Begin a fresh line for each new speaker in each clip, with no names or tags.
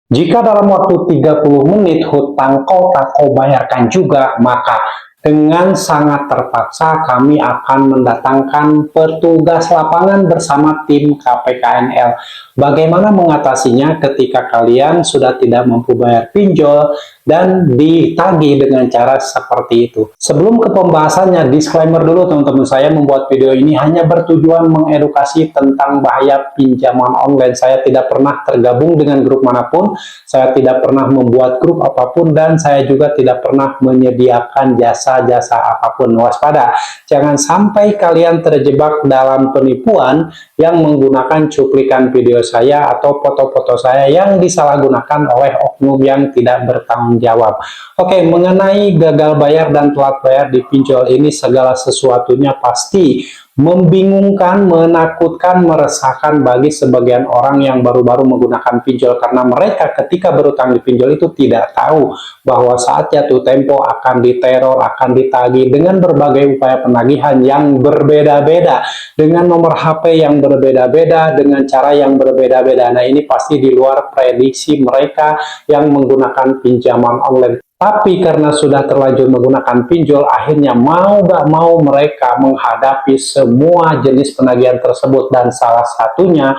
Jika dalam waktu 30 menit hutang tak kau bayarkan juga, maka dengan sangat terpaksa kami akan mendatangkan petugas lapangan bersama tim KPKNL. Bagaimana mengatasinya ketika kalian sudah tidak mampu bayar pinjol dan ditagih dengan cara seperti itu? Sebelum ke pembahasannya, disclaimer dulu teman-teman, saya membuat video ini hanya bertujuan mengedukasi tentang bahaya pinjaman online. Saya tidak pernah tergabung dengan grup manapun, saya tidak pernah membuat grup apapun, dan saya juga tidak pernah menyediakan jasa-jasa apapun. Waspada, jangan sampai kalian terjebak dalam penipuan yang menggunakan cuplikan video saya atau foto-foto saya yang disalahgunakan oleh oknum yang tidak bertanggung jawab. Oke, mengenai gagal bayar dan telat bayar di pinjol ini, segala sesuatunya pasti membingungkan, menakutkan, meresahkan bagi sebagian orang yang baru-baru menggunakan pinjol, karena mereka ketika berutang di pinjol itu tidak tahu bahwa saat jatuh tempo akan diteror, akan ditagih dengan berbagai upaya penagihan yang berbeda-beda, dengan nomor HP yang berbeda-beda, dengan cara yang berbeda-beda. Nah, ini pasti di luar prediksi mereka yang menggunakan pinjaman online. Tapi karena sudah terlanjur menggunakan pinjol, akhirnya mau gak mau mereka menghadapi semua jenis penagihan tersebut, dan salah satunya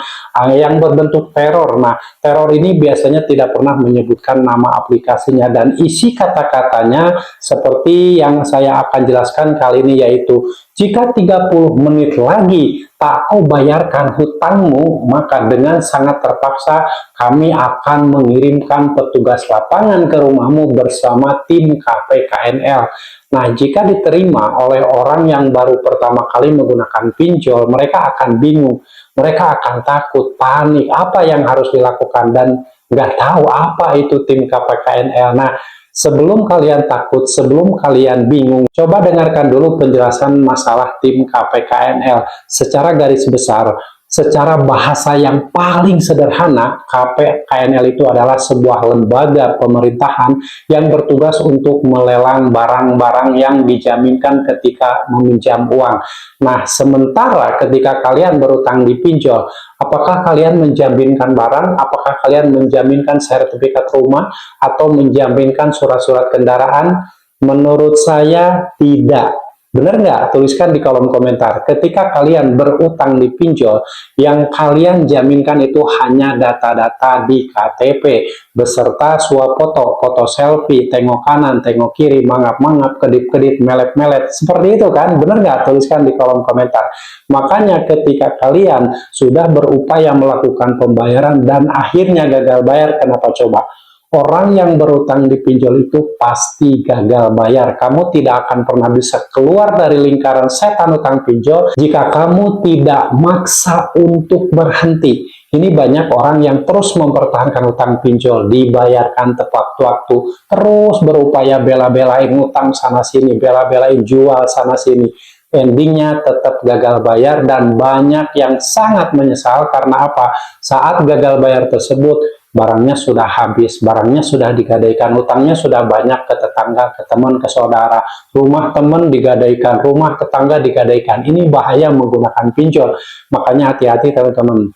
yang berbentuk teror. Nah, teror ini biasanya tidak pernah menyebutkan nama aplikasinya, dan isi kata-katanya seperti yang saya akan jelaskan kali ini, yaitu jika 30 menit lagi tak kau bayarkan hutangmu, maka dengan sangat terpaksa kami akan mengirimkan petugas lapangan ke rumahmu bersama tim KPKNL. Nah, jika diterima oleh orang yang baru pertama kali menggunakan pinjol, mereka akan bingung, mereka akan takut, panik, apa yang harus dilakukan, dan nggak tahu apa itu tim KPKNL. Nah, sebelum kalian takut, sebelum kalian bingung, coba dengarkan dulu penjelasan masalah tim KPKNL secara garis besar. Secara bahasa yang paling sederhana, KPKNL itu adalah sebuah lembaga pemerintahan yang bertugas untuk melelang barang-barang yang dijaminkan ketika meminjam uang. Nah, sementara ketika kalian berutang di pinjol, apakah kalian menjaminkan barang? Apakah kalian menjaminkan sertifikat rumah atau menjaminkan surat-surat kendaraan? Menurut saya tidak. Benar nggak? Tuliskan di kolom komentar. Ketika kalian berutang di pinjol, yang kalian jaminkan itu hanya data-data di KTP, beserta suap foto, foto selfie, tengok kanan, tengok kiri, mangap-mangap, kedip-kedip, melet-melet. Seperti itu kan? Benar nggak? Tuliskan di kolom komentar. Makanya ketika kalian sudah berupaya melakukan pembayaran dan akhirnya gagal bayar, kenapa coba? Orang yang berutang di pinjol itu pasti gagal bayar. Kamu tidak akan pernah bisa keluar dari lingkaran setan utang pinjol jika kamu tidak maksa untuk berhenti. Ini banyak orang yang terus mempertahankan utang pinjol, dibayarkan tepat waktu, terus berupaya bela-belain utang sana-sini, bela-belain jual sana-sini. Endingnya tetap gagal bayar, dan banyak yang sangat menyesal karena apa? Saat gagal bayar tersebut, barangnya sudah habis, barangnya sudah digadaikan, utangnya sudah banyak ke tetangga, ke teman, ke saudara, rumah teman digadaikan, rumah tetangga digadaikan. Ini bahaya menggunakan pinjol. Makanya hati-hati teman-teman.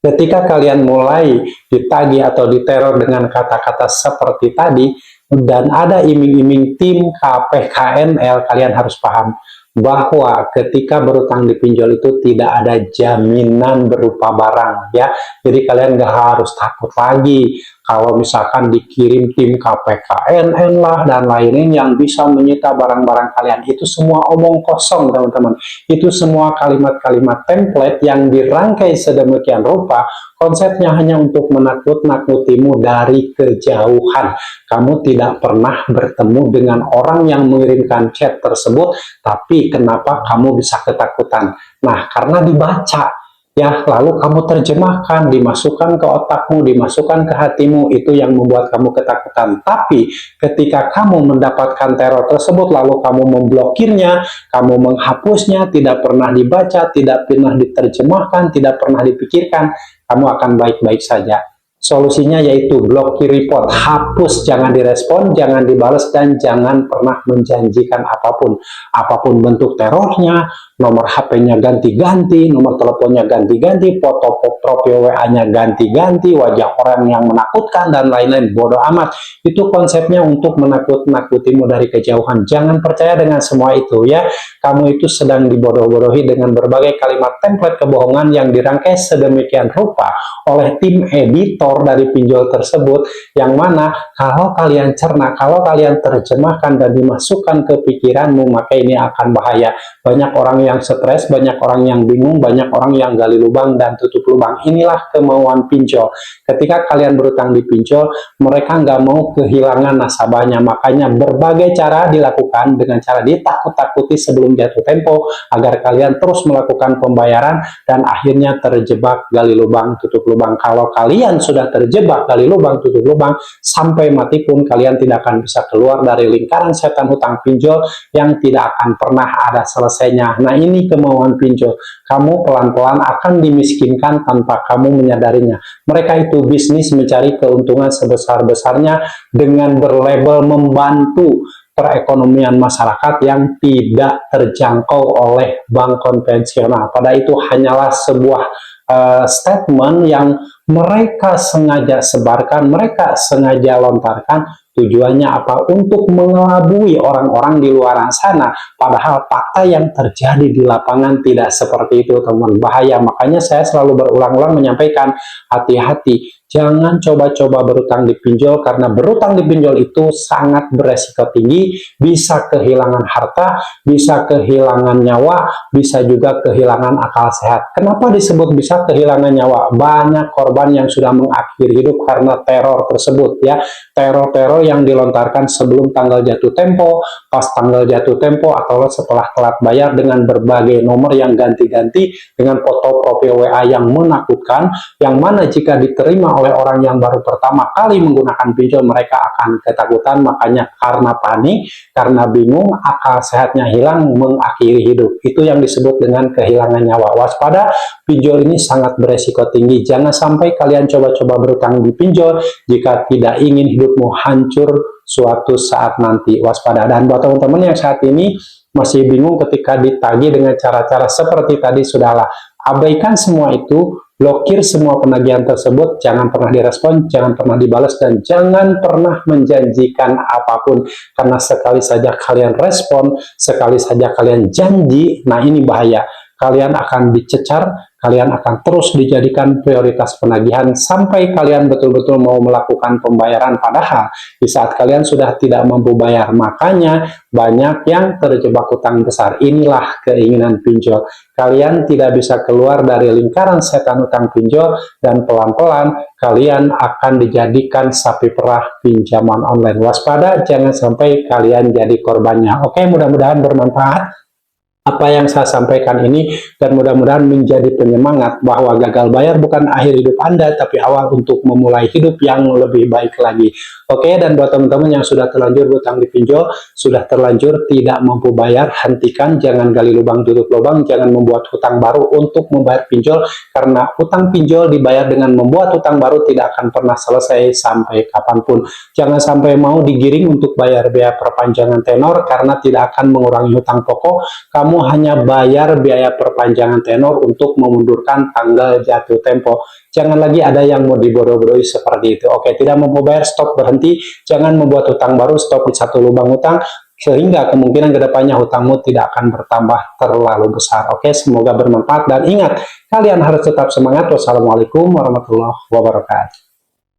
Ketika kalian mulai ditagih atau diteror dengan kata-kata seperti tadi, dan ada iming-iming tim KPKNL, kalian harus paham bahwa ketika berutang di pinjol itu tidak ada jaminan berupa barang, ya. Jadi kalian nggak harus takut lagi kalau misalkan dikirim tim KPKNN lah dan lain-lain yang bisa menyita barang-barang kalian. Itu semua omong kosong teman-teman. Itu semua kalimat-kalimat template yang dirangkai sedemikian rupa, konsepnya hanya untuk menakut-nakutimu dari kejauhan. Kamu tidak pernah bertemu dengan orang yang mengirimkan chat tersebut, tapi kenapa kamu bisa ketakutan? Nah, karena dibaca, ya, lalu kamu terjemahkan, dimasukkan ke otakmu, dimasukkan ke hatimu, itu yang membuat kamu ketakutan. Tapi ketika kamu mendapatkan teror tersebut, lalu kamu memblokirnya, kamu menghapusnya, tidak pernah dibaca, tidak pernah diterjemahkan, tidak pernah dipikirkan, kamu akan baik-baik saja. Solusinya yaitu blokir report, hapus, jangan direspon, jangan dibalas, dan jangan pernah menjanjikan apapun. Apapun bentuk terornya, nomor HP-nya ganti-ganti, nomor teleponnya ganti-ganti, foto profil WA-nya ganti-ganti, wajah orang yang menakutkan, dan lain-lain. Bodoh amat. Itu konsepnya untuk menakut-nakutimu dari kejauhan. Jangan percaya dengan semua itu ya. Kamu itu sedang dibodoh-bodohi dengan berbagai kalimat template kebohongan yang dirangkai sedemikian rupa oleh tim editor dari pinjol tersebut, yang mana kalau kalian cerna, kalau kalian terjemahkan dan dimasukkan ke pikiranmu, maka ini akan bahaya. Banyak orang yang stres, banyak orang yang bingung, banyak orang yang gali lubang dan tutup lubang. Inilah kemauan pinjol. Ketika kalian berutang di pinjol, mereka nggak mau kehilangan nasabahnya, makanya berbagai cara dilakukan dengan cara ditakut-takuti sebelum jatuh tempo agar kalian terus melakukan pembayaran dan akhirnya terjebak gali lubang tutup lubang. Kalau kalian sudah terjebak gali lubang tutup lubang, sampai mati pun kalian tidak akan bisa keluar dari lingkaran setan hutang pinjol yang tidak akan pernah ada selesainya. Nah, ini kemauan pinjol. Kamu pelan-pelan akan dimiskinkan tanpa kamu menyadarinya. Mereka itu bisnis mencari keuntungan sebesar-besarnya dengan berlabel membantu perekonomian masyarakat yang tidak terjangkau oleh bank konvensional. Pada itu hanyalah sebuah statement yang mereka sengaja sebarkan, mereka sengaja lontarkan. Tujuannya apa? Untuk mengelabui orang-orang di luar sana. Padahal fakta yang terjadi di lapangan tidak seperti itu, teman. Bahaya. Makanya saya selalu berulang-ulang menyampaikan, hati-hati. Jangan coba-coba berutang di pinjol, karena berutang di pinjol itu sangat beresiko tinggi, bisa kehilangan harta, bisa kehilangan nyawa, bisa juga kehilangan akal sehat. Kenapa disebut bisa kehilangan nyawa? Banyak korban yang sudah mengakhiri hidup karena teror tersebut ya. Teror-teror yang dilontarkan sebelum tanggal jatuh tempo, pas tanggal jatuh tempo, atau setelah telat bayar dengan berbagai nomor yang ganti-ganti, dengan foto profil WA yang menakutkan, yang mana jika diterima oleh orang yang baru pertama kali menggunakan pinjol, mereka akan ketakutan. Makanya karena panik, karena bingung, akal sehatnya hilang, mengakhiri hidup. Itu yang disebut dengan kehilangan nyawa. Waspada, pinjol ini sangat beresiko tinggi. Jangan sampai kalian coba-coba berutang di pinjol jika tidak ingin hidupmu hancur suatu saat nanti. Waspada. Dan buat teman-teman yang saat ini masih bingung ketika ditagih dengan cara-cara seperti tadi, sudahlah, abaikan semua itu. Blokir semua penagihan tersebut, jangan pernah direspon, jangan pernah dibalas, dan jangan pernah menjanjikan apapun. Karena sekali saja kalian respon, sekali saja kalian janji, nah ini bahaya. Kalian akan dicecar, kalian akan terus dijadikan prioritas penagihan sampai kalian betul-betul mau melakukan pembayaran. Padahal di saat kalian sudah tidak mampu bayar, makanya banyak yang terjebak hutang besar. Inilah keinginan pinjol. Kalian tidak bisa keluar dari lingkaran setan hutang pinjol, dan pelan-pelan kalian akan dijadikan sapi perah pinjaman online. Waspada, jangan sampai kalian jadi korbannya. Oke, mudah-mudahan bermanfaat apa yang saya sampaikan ini, dan mudah-mudahan menjadi penyemangat bahwa gagal bayar bukan akhir hidup Anda, tapi awal untuk memulai hidup yang lebih baik lagi. Oke, dan buat teman-teman yang sudah terlanjur hutang di pinjol, sudah terlanjur tidak mampu bayar, hentikan, jangan gali lubang tutup lubang, jangan membuat hutang baru untuk membayar pinjol, karena hutang pinjol dibayar dengan membuat hutang baru tidak akan pernah selesai sampai kapanpun. Jangan sampai mau digiring untuk bayar biaya perpanjangan tenor, karena tidak akan mengurangi hutang pokok. Kamu hanya bayar biaya perpanjangan tenor untuk memundurkan tanggal jatuh tempo. Jangan lagi ada yang mau dibodoh-bodohi seperti itu. Oke, tidak mampu bayar, stop, berhenti. Jangan membuat hutang baru, stop di satu lubang hutang, sehingga kemungkinan kedepannya hutangmu tidak akan bertambah terlalu besar. Oke, semoga bermanfaat, dan ingat, kalian harus tetap semangat. Wassalamualaikum warahmatullahi wabarakatuh.